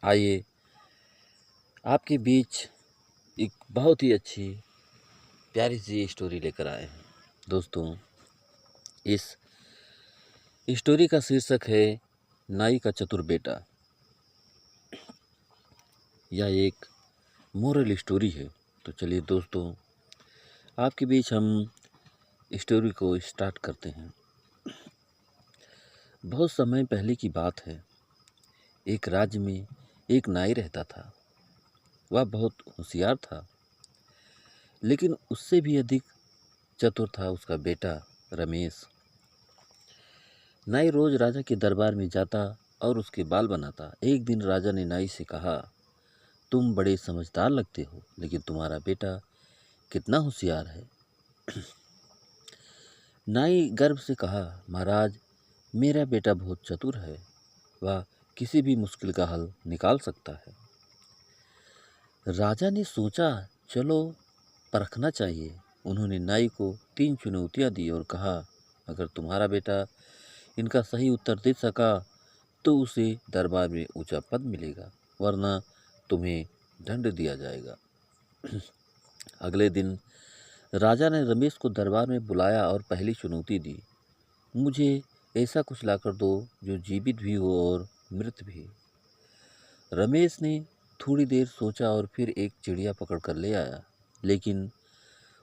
आइए आपके बीच एक बहुत ही अच्छी प्यारी सी स्टोरी लेकर आए हैं। दोस्तों, इस स्टोरी का शीर्षक है नाई का चतुर बेटा। यह एक मोरल स्टोरी है। तो चलिए दोस्तों, आपके बीच हम स्टोरी को स्टार्ट करते हैं। बहुत समय पहले की बात है। एक राज्य में एक नाई रहता था। वह बहुत होशियार था, लेकिन उससे भी अधिक चतुर था उसका बेटा रमेश। नाई रोज राजा के दरबार में जाता और उसके बाल बनाता। एक दिन राजा ने नाई से कहा, तुम बड़े समझदार लगते हो, लेकिन तुम्हारा बेटा कितना होशियार है। नाई गर्व से कहा, महाराज, मेरा बेटा बहुत चतुर है। वह किसी भी मुश्किल का हल निकाल सकता है। राजा ने सोचा, चलो परखना चाहिए। उन्होंने नाई को 3 चुनौतियां दी और कहा, अगर तुम्हारा बेटा इनका सही उत्तर दे सका तो उसे दरबार में ऊंचा पद मिलेगा, वरना तुम्हें दंड दिया जाएगा। अगले दिन राजा ने रमेश को दरबार में बुलाया और पहली चुनौती दी, मुझे ऐसा कुछ लाकर दो जो जीवित भी हो और मृत भी। रमेश ने थोड़ी देर सोचा और फिर एक चिड़िया पकड़ कर ले आया, लेकिन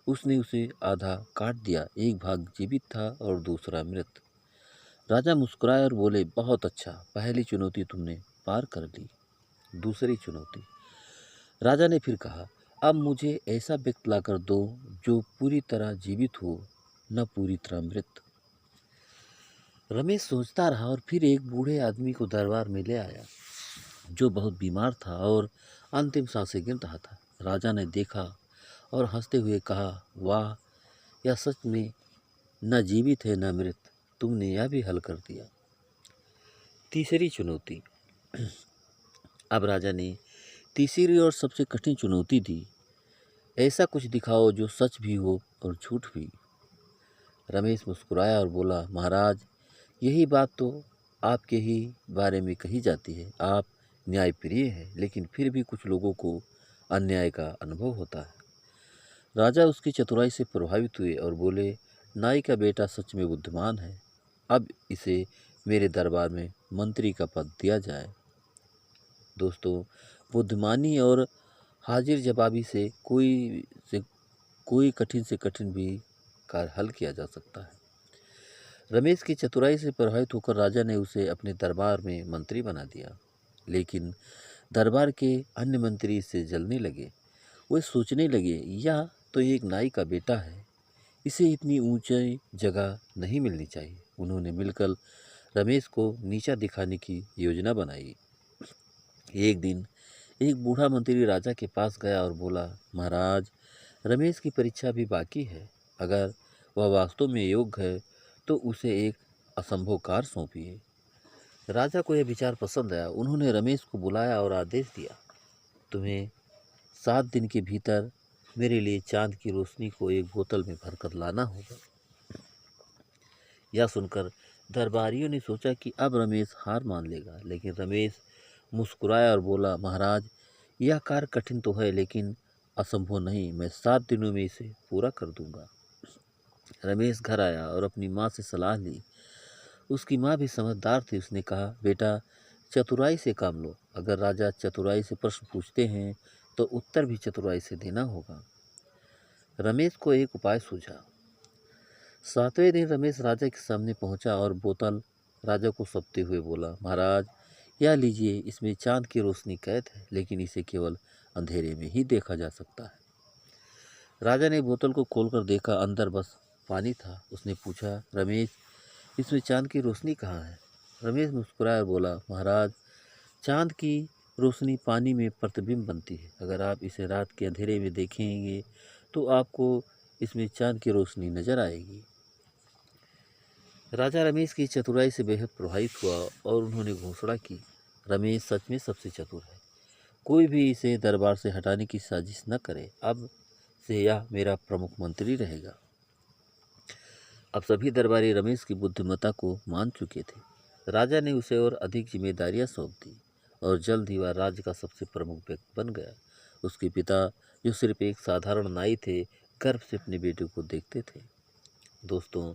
उसने उसे आधा काट दिया। एक भाग जीवित था और दूसरा मृत। राजा मुस्कुराए और बोले, बहुत अच्छा, पहली चुनौती तुमने पार कर ली। दूसरी चुनौती। राजा ने फिर कहा, अब मुझे ऐसा व्यक्ति लाकर दो जो पूरी तरह जीवित हो, न पूरी तरह मृत। रमेश सोचता रहा और फिर एक बूढ़े आदमी को दरबार में ले आया, जो बहुत बीमार था और अंतिम सांसें गिन रहा था। राजा ने देखा और हंसते हुए कहा, वाह, यह सच में न जीवित है न मृत। तुमने यह भी हल कर दिया। तीसरी चुनौती। अब राजा ने तीसरी और सबसे कठिन चुनौती दी, ऐसा कुछ दिखाओ जो सच भी हो और झूठ भी। रमेश मुस्कुराया और बोला, महाराज, यही बात तो आपके ही बारे में कही जाती है। आप न्यायप्रिय हैं, लेकिन फिर भी कुछ लोगों को अन्याय का अनुभव होता है। राजा उसकी चतुराई से प्रभावित हुए और बोले, नाई का बेटा सच में बुद्धिमान है। अब इसे मेरे दरबार में मंत्री का पद दिया जाए। दोस्तों, बुद्धिमानी और हाजिर जवाबी से कोई कठिन से कठिन भी कार्य हल किया जा सकता है। रमेश की चतुराई से प्रभावित होकर राजा ने उसे अपने दरबार में मंत्री बना दिया, लेकिन दरबार के अन्य मंत्री इससे जलने लगे। वे सोचने लगे, यह तो एक नाई का बेटा है, इसे इतनी ऊंची जगह नहीं मिलनी चाहिए। उन्होंने मिलकर रमेश को नीचा दिखाने की योजना बनाई। एक दिन एक बूढ़ा मंत्री राजा के पास गया और बोला, महाराज, रमेश की परीक्षा भी बाकी है। अगर वह वास्तव में योग्य है तो उसे एक असंभव कार्य सौंपिए। राजा को यह विचार पसंद आया। उन्होंने रमेश को बुलाया और आदेश दिया, तुम्हें 7 दिन के भीतर मेरे लिए चांद की रोशनी को एक बोतल में भरकर लाना होगा। यह सुनकर दरबारियों ने सोचा कि अब रमेश हार मान लेगा, लेकिन रमेश मुस्कुराया और बोला, महाराज, यह कार्य कठिन तो है, लेकिन असंभव नहीं। मैं 7 दिनों में इसे पूरा कर दूंगा। रमेश घर आया और अपनी माँ से सलाह ली। उसकी माँ भी समझदार थी। उसने कहा, बेटा, चतुराई से काम लो। अगर राजा चतुराई से प्रश्न पूछते हैं तो उत्तर भी चतुराई से देना होगा। रमेश को एक उपाय सूझा। 7वें दिन रमेश राजा के सामने पहुंचा और बोतल राजा को सौंपते हुए बोला, महाराज, यह लीजिए, इसमें चांद की रोशनी कैद है, लेकिन इसे केवल अंधेरे में ही देखा जा सकता है। राजा ने बोतल को खोलकर देखा, अंदर बस पानी था। उसने पूछा, रमेश, इसमें चांद की रोशनी कहाँ है? रमेश मुस्कुराया और बोला, महाराज, चांद की रोशनी पानी में प्रतिबिंब बनती है। अगर आप इसे रात के अंधेरे में देखेंगे तो आपको इसमें चांद की रोशनी नजर आएगी। राजा रमेश की चतुराई से बेहद प्रभावित हुआ और उन्होंने घोषणा की, रमेश सच में सबसे चतुर है। कोई भी इसे दरबार से हटाने की साजिश न करे। अब से यह मेरा प्रमुख मंत्री रहेगा। अब सभी दरबारी रमेश की बुद्धिमत्ता को मान चुके थे। राजा ने उसे और अधिक जिम्मेदारियां सौंप दी और जल्द ही वह राज्य का सबसे प्रमुख व्यक्ति बन गया। उसके पिता, जो सिर्फ एक साधारण नाई थे, गर्व से अपने बेटे को देखते थे। दोस्तों,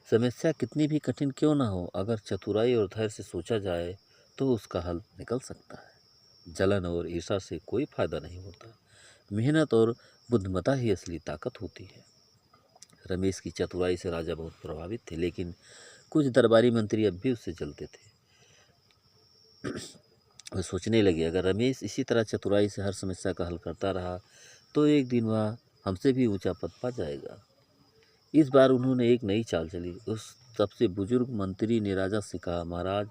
समस्या कितनी भी कठिन क्यों ना हो, अगर चतुराई और धैर्य से सोचा जाए तो उसका हल निकल सकता है। जलन और ईर्ष्या से कोई फायदा नहीं होता। मेहनत और बुद्धिमत्ता ही असली ताकत होती है। रमेश की चतुराई से राजा बहुत प्रभावित थे, लेकिन कुछ दरबारी मंत्री अब भी उससे जलते थे। वे सोचने लगे, अगर रमेश इसी तरह चतुराई से हर समस्या का हल करता रहा तो एक दिन वह हमसे भी ऊंचा पद पा जाएगा। इस बार उन्होंने एक नई चाल चली। उस सबसे बुजुर्ग मंत्री ने राजा से कहा, महाराज,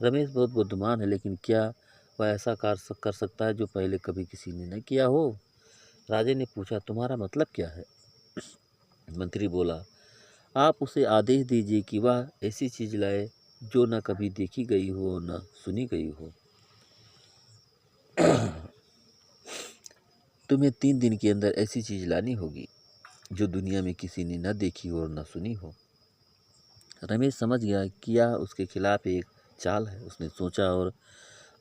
रमेश बहुत बुद्धिमान है, लेकिन क्या वह ऐसा कर सकता है जो पहले कभी किसी ने न किया हो? राजा ने पूछा, तुम्हारा मतलब क्या है? मंत्री बोला, आप उसे आदेश दीजिए कि वह ऐसी चीज लाए जो न कभी देखी गई हो न सुनी गई हो। तुम्हें 3 दिन के अंदर ऐसी चीज लानी होगी जो दुनिया में किसी ने न देखी हो और न सुनी हो। रमेश समझ गया कि यह उसके खिलाफ एक चाल है। उसने सोचा और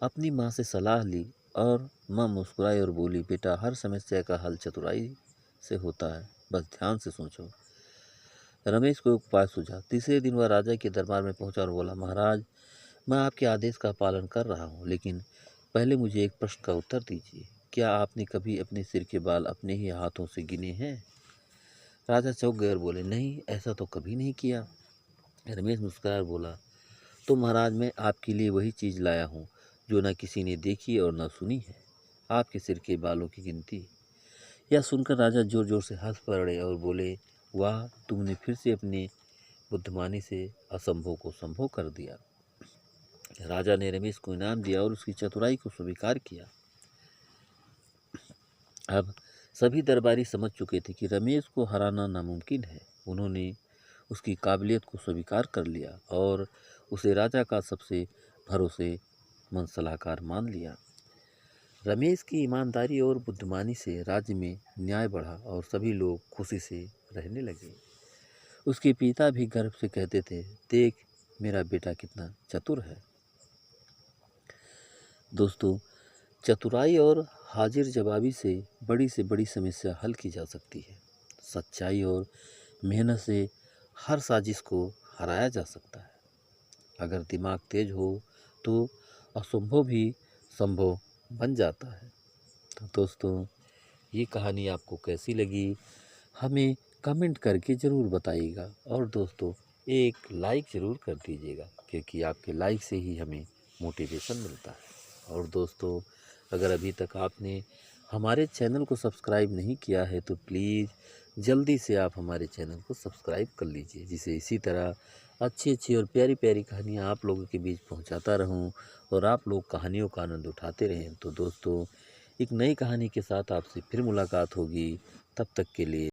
अपनी माँ से सलाह ली, और माँ मुस्कुराई और बोली, बेटा, हर समस्या का हल चतुराई से होता है, बस ध्यान से सोचो। रमेश को एक उपाय सूझा। तीसरे दिन वह राजा के दरबार में पहुंचा और बोला, महाराज, मैं आपके आदेश का पालन कर रहा हूँ, लेकिन पहले मुझे एक प्रश्न का उत्तर दीजिए। क्या आपने कभी अपने सिर के बाल अपने ही हाथों से गिने हैं? राजा चौंक गए और बोले, नहीं, ऐसा तो कभी नहीं किया। रमेश मुस्कुराकर बोला, तो महाराज, मैं आपके लिए वही चीज़ लाया हूँ जो न किसी ने देखी और न सुनी है, आपके सिर के बालों की गिनती। यह सुनकर राजा जोर जोर से हंस पड़े और बोले, वाह, तुमने फिर से अपनी बुद्धिमानी से असंभव को संभव कर दिया। राजा ने रमेश को इनाम दिया और उसकी चतुराई को स्वीकार किया। अब सभी दरबारी समझ चुके थे कि रमेश को हराना नामुमकिन है। उन्होंने उसकी काबिलियत को स्वीकार कर लिया और उसे राजा का सबसे भरोसेमंद सलाहकार मान लिया। रमेश की ईमानदारी और बुद्धिमानी से राज्य में न्याय बढ़ा और सभी लोग खुशी से रहने लगे। उसके पिता भी गर्व से कहते थे, देख, मेरा बेटा कितना चतुर है। दोस्तों, चतुराई और हाजिर जवाबी से बड़ी समस्या हल की जा सकती है। सच्चाई और मेहनत से हर साजिश को हराया जा सकता है। अगर दिमाग तेज हो तो असंभव भी संभव बन जाता है। तो दोस्तों, ये कहानी आपको कैसी लगी, हमें कमेंट करके ज़रूर बताइएगा। और दोस्तों, एक लाइक ज़रूर कर दीजिएगा, क्योंकि आपके लाइक से ही हमें मोटिवेशन मिलता है। और दोस्तों, अगर अभी तक आपने हमारे चैनल को सब्सक्राइब नहीं किया है तो प्लीज़ जल्दी से आप हमारे चैनल को सब्सक्राइब कर लीजिए, जिसे इसी तरह अच्छी अच्छी और प्यारी प्यारी कहानियाँ आप लोगों के बीच पहुंचाता रहूं और आप लोग कहानियों का आनंद उठाते रहें। तो दोस्तों, एक नई कहानी के साथ आपसे फिर मुलाकात होगी। तब तक के लिए